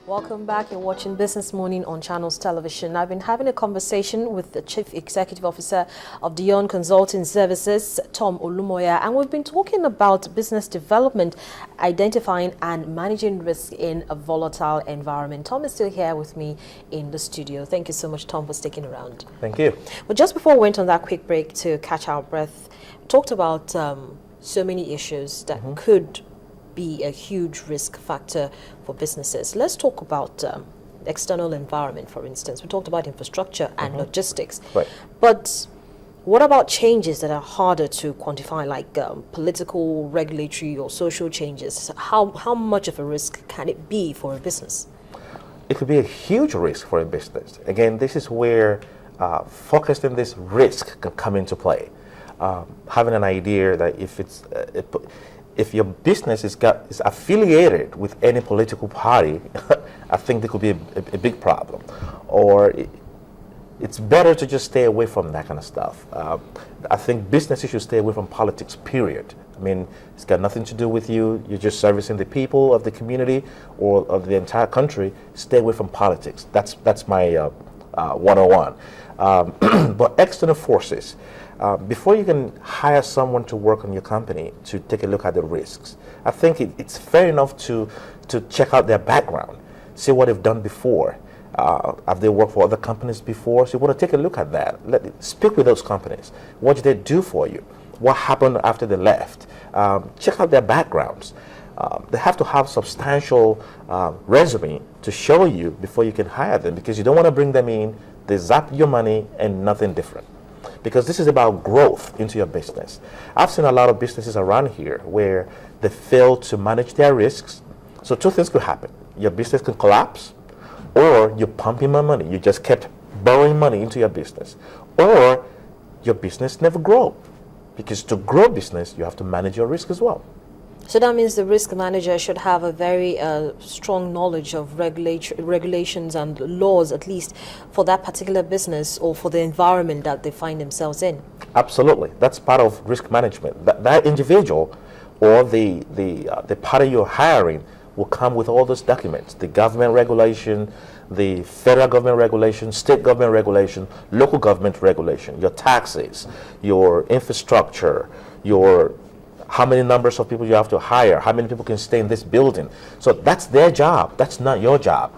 Welcome back. You're watching Business Morning on Channels Television. I've been having a conversation with the Chief Executive Officer of Deon Consulting Services, Tom Olumoya, and we've been talking about business development, identifying and managing risk in a volatile environment. Tom is still here with me in the studio. Thank you so much, Tom, for sticking around. Thank you. But just before we went on that quick break to catch our breath, we talked about so many issues that could be a huge risk factor for businesses. Let's talk about external environment, for instance. We talked about infrastructure and logistics. Right. But what about changes that are harder to quantify, like political, regulatory, or social changes? How much of a risk can it be for a business? It could be a huge risk for a business. Again, this is where focusing this risk can come into play. Having an idea that if your business is affiliated with any political party, I think there could be a big problem. Or it's better to just stay away from that kind of stuff. I think businesses should stay away from politics, period. I mean, it's got nothing to do with you. You're just servicing the people of the community or of the entire country. Stay away from politics. That's my 101. But external forces. Before you can hire someone to work on your company to take a look at the risks, I think it's fair enough to check out their background, see what they've done before. Have they worked for other companies before? So you want to take a look at that. Speak with those companies. What did they do for you? What happened after they left? Check out their backgrounds. They have to have substantial resume to show you before you can hire them, because you don't want to bring them in, they zap your money and nothing different. Because this is about growth into your business. I've seen a lot of businesses around here where they fail to manage their risks. So two things could happen. Your business can collapse, or you're pumping more money. You just kept borrowing money into your business. Or your business never grow. Because to grow business, you have to manage your risk as well. So that means the risk manager should have a very strong knowledge of regulations and laws, at least for that particular business or for the environment that they find themselves in. Absolutely. That's part of risk management. That individual or the party you're hiring will come with all those documents: the government regulation, the federal government regulation, state government regulation, local government regulation, your taxes, your infrastructure, your how many numbers of people you have to hire, how many people can stay in this building. So that's their job. That's not your job.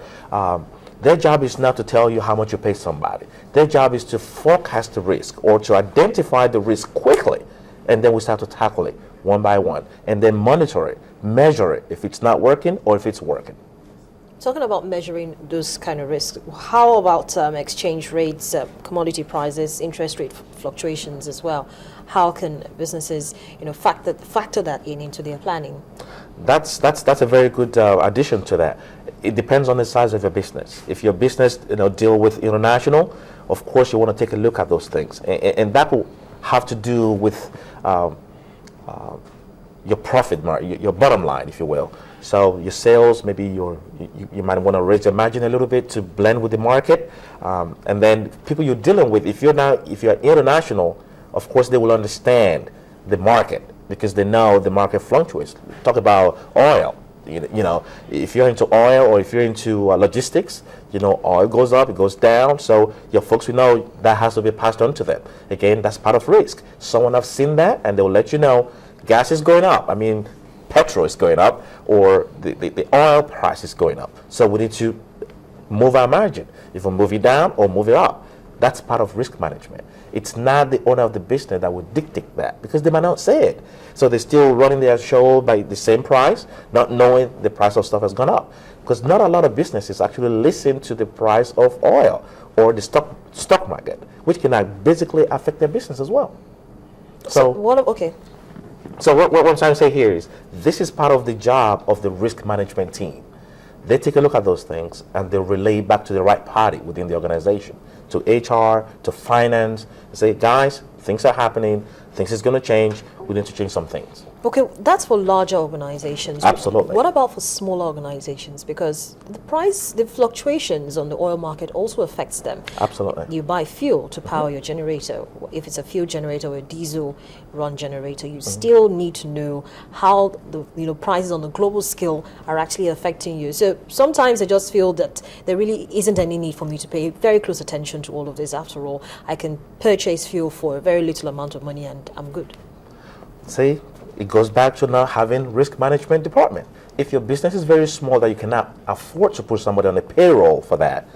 Their job is not to tell you how much you pay somebody. Their job is to forecast the risk or to identify the risk quickly, and then we start to tackle it one by one, and then monitor it, measure it, if it's not working or if it's working. Talking about measuring those kind of risks, how about exchange rates, commodity prices, interest rate fluctuations as well? How can businesses, factor that into their planning? That's a very good addition to that. It depends on the size of your business. If your business deal with international, of course you want to take a look at those things, and that will have to do with your profit margin, your bottom line, if you will. So your sales, maybe you might want to raise your margin a little bit to blend with the market, and then people you're dealing with, if you're international, of course they will understand the market because they know the market fluctuates. Talk about oil. If you're into oil or if you're into logistics, oil goes up, it goes down. So your folks will know that has to be passed on to them. Again, that's part of risk. Someone has seen that and they will let you know gas is going up. I mean, petrol is going up, or the oil price is going up. So we need to move our margin. If we move it down or move it up, that's part of risk management. It's not the owner of the business that would dictate that, because they might not say it. So they're still running their show by the same price, not knowing the price of stuff has gone up. Because not a lot of businesses actually listen to the price of oil or the stock market, which can basically affect their business as well. So what I'm trying to say here is this is part of the job of the risk management team. They take a look at those things and they relay back to the right party within the organization, to HR, to finance, and say, guys, things are happening. things is going to change. We need to change some things. Okay, that's for larger organizations. Absolutely. What about for smaller organizations? Because the fluctuations on the oil market also affects them. Absolutely. You buy fuel to power your generator. If it's a fuel generator or a diesel run generator, you still need to know how the prices on the global scale are actually affecting you. So sometimes I just feel that there really isn't any need for me to pay very close attention to all of this. After all, I can purchase fuel for a very little amount of money and I'm good. See, it goes back to now having risk management department. If your business is very small that you cannot afford to put somebody on a payroll for that,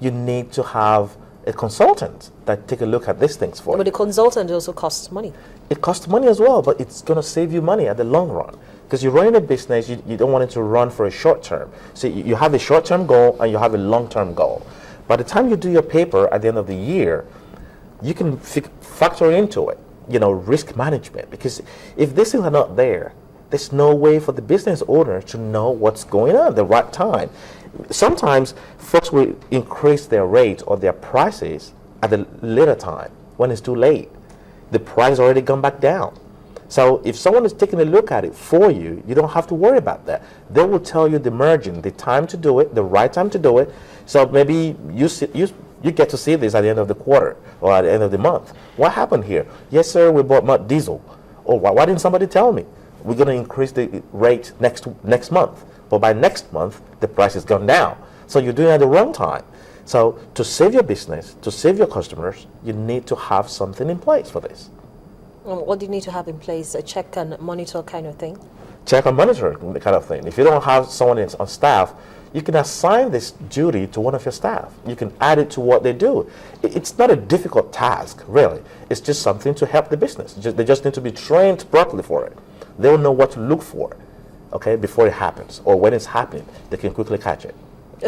you need to have a consultant that take a look at these things for you. But the consultant also costs money. It costs money as well, but it's going to save you money at the long run. Because you're running a business, you don't want it to run for a short term. So you have a short-term goal and you have a long-term goal. By the time you do your paper at the end of the year, you can factor into it, risk management. Because if these things are not there, there's no way for the business owner to know what's going on at the right time. Sometimes folks will increase their rates or their prices at the later time when it's too late. The price has already gone back down. So if someone is taking a look at it for you, you don't have to worry about that. They will tell you the margin, the time to do it, the right time to do it. So maybe you get to see this at the end of the quarter or at the end of the month. What happened here? Yes, sir, we bought diesel. Oh, why didn't somebody tell me? We're going to increase the rate next month. But by next month, the price has gone down. So you're doing it at the wrong time. So to save your business, to save your customers, you need to have something in place for this. What do you need to have in place? A check and monitor kind of thing? Check and monitor kind of thing. If you don't have someone on staff, you can assign this duty to one of your staff. You can add it to what they do. It's not a difficult task, really. It's just something to help the business. They just need to be trained properly for it. They'll know what to look for, before it happens, or when it's happening, they can quickly catch it.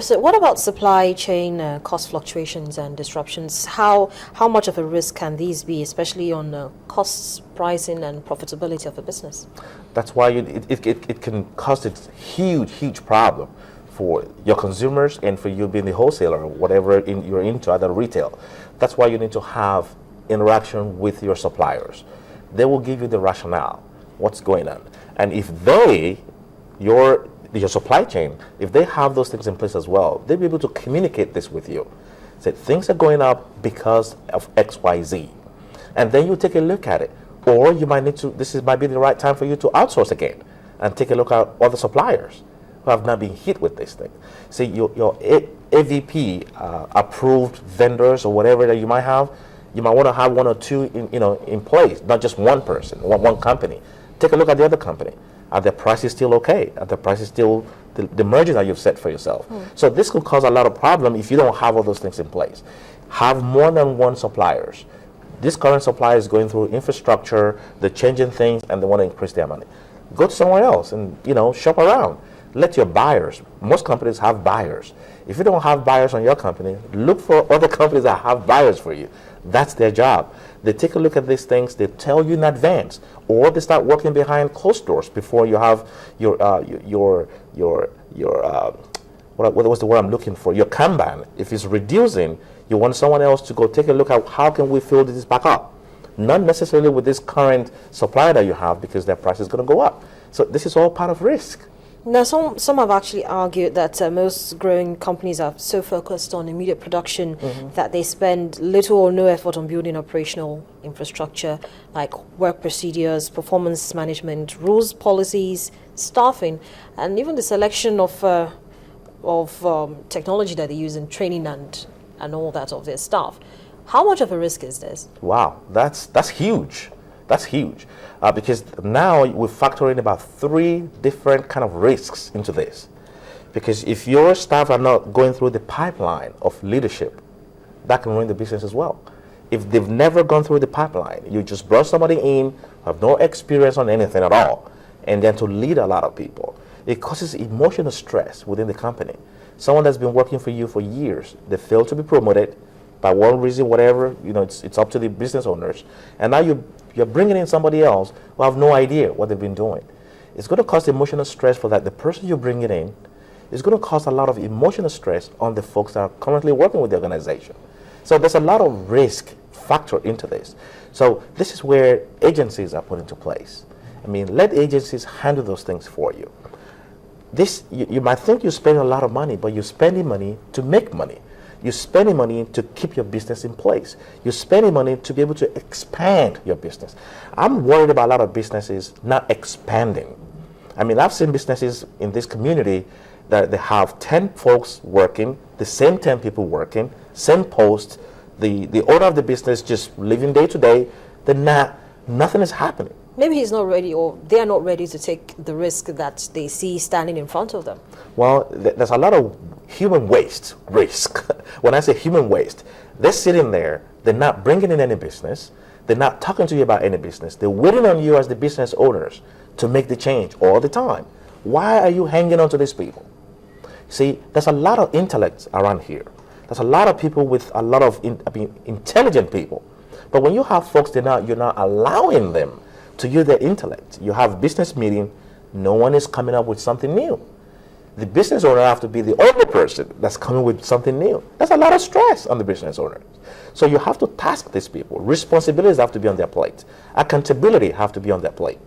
So what about supply chain cost fluctuations and disruptions? How much of a risk can these be, especially on costs, pricing, and profitability of a business? That's why it can cause a huge problem for your consumers and for you being the wholesaler or whatever you're into, other retail. That's why you need to have interaction with your suppliers. They will give you the rationale, what's going on. And if your supply chain, if they have those things in place as well, they'll be able to communicate this with you. Say things are going up because of X, Y, Z. And then you take a look at it. Or you might might be the right time for you to outsource again and take a look at other suppliers who have not been hit with this thing. See, your AVP approved vendors or whatever that you might have, you might want to have one or two in place, not just one person, one company. Take a look at the other company. Are their prices still okay? Are the prices still the margin that you've set for yourself? So this could cause a lot of problem if you don't have all those things in place. Have more than one suppliers. This current supplier is going through infrastructure, they're changing things, and they want to increase their money. Go to somewhere else and shop around. Let your buyers. Most companies have buyers. If you don't have buyers on your company, look for other companies that have buyers for you. That's their job. They take a look at these things. They tell you in advance, or they start working behind closed doors before you have your what was the word I'm looking for? Your Kanban. If it's reducing, you want someone else to go take a look at how can we fill this back up. Not necessarily with this current supplier that you have because their price is going to go up. So this is all part of risk. Now, some have actually argued that most growing companies are so focused on immediate production that they spend little or no effort on building operational infrastructure like work procedures, performance management, rules, policies, staffing, and even the selection of technology that they use in training and all that of their staff. How much of a risk is this? Wow, that's huge. That's huge because now we factor in about 3 different kind of risks into this. Because if your staff are not going through the pipeline of leadership, that can ruin the business as well. If they've never gone through the pipeline, you just brought somebody in, have no experience on anything at all, and then to lead a lot of people, it causes emotional stress within the company. Someone that's been working for you for years, they fail to be promoted by one reason, whatever, it's up to the business owners. And now you're bringing in somebody else who have no idea what they've been doing. It's going to cause emotional stress for that. The person you're bringing in is going to cause a lot of emotional stress on the folks that are currently working with the organization. So there's a lot of risk factor into this. So this is where agencies are put into place. I mean, let agencies handle those things for you. This, you might think you spend a lot of money, but you're spending money to make money. You're spending money to keep your business in place. You're spending money to be able to expand your business. I'm worried about a lot of businesses not expanding. I mean, I've seen businesses in this community that they have 10 folks working, the same 10 people working, same post, the owner of the business just living day to day, nothing is happening. Maybe he's not ready, or they are not ready to take the risk that they see standing in front of them. Well, there's a lot of human waste risk. When I say human waste, they're sitting there, they're not bringing in any business, they're not talking to you about any business, they're waiting on you as the business owners to make the change all the time. Why are you hanging on to these people? See, there's a lot of intellect around here. There's a lot of people with a lot of intelligent people. But when you have folks, you're not allowing them to use their intellect. You have business meeting, no one is coming up with something new. The business owner have to be the only person that's coming with something new. That's a lot of stress on the business owner. So you have to task these people. Responsibilities have to be on their plate. Accountability have to be on their plate.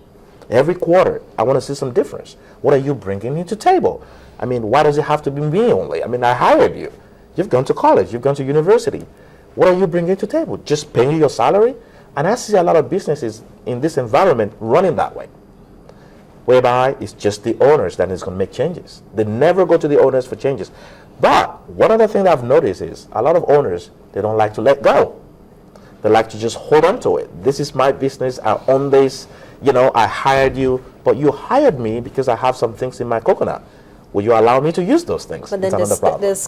Every quarter, I want to see some difference. What are you bringing into table? I mean, why does it have to be me only? I mean, I hired you. You've gone to college. You've gone to university. What are you bringing to table? Just paying you your salary? And I see a lot of businesses in this environment running that way, whereby it's just the owners that is going to make changes. They never go to the owners for changes. But one other thing that I've noticed is a lot of owners, they don't like to let go. They like to just hold on to it. This is my business. I own this. You know, I hired you, but you hired me because I have some things in my coconut. Will you allow me to use those things? But then it's another problem. there's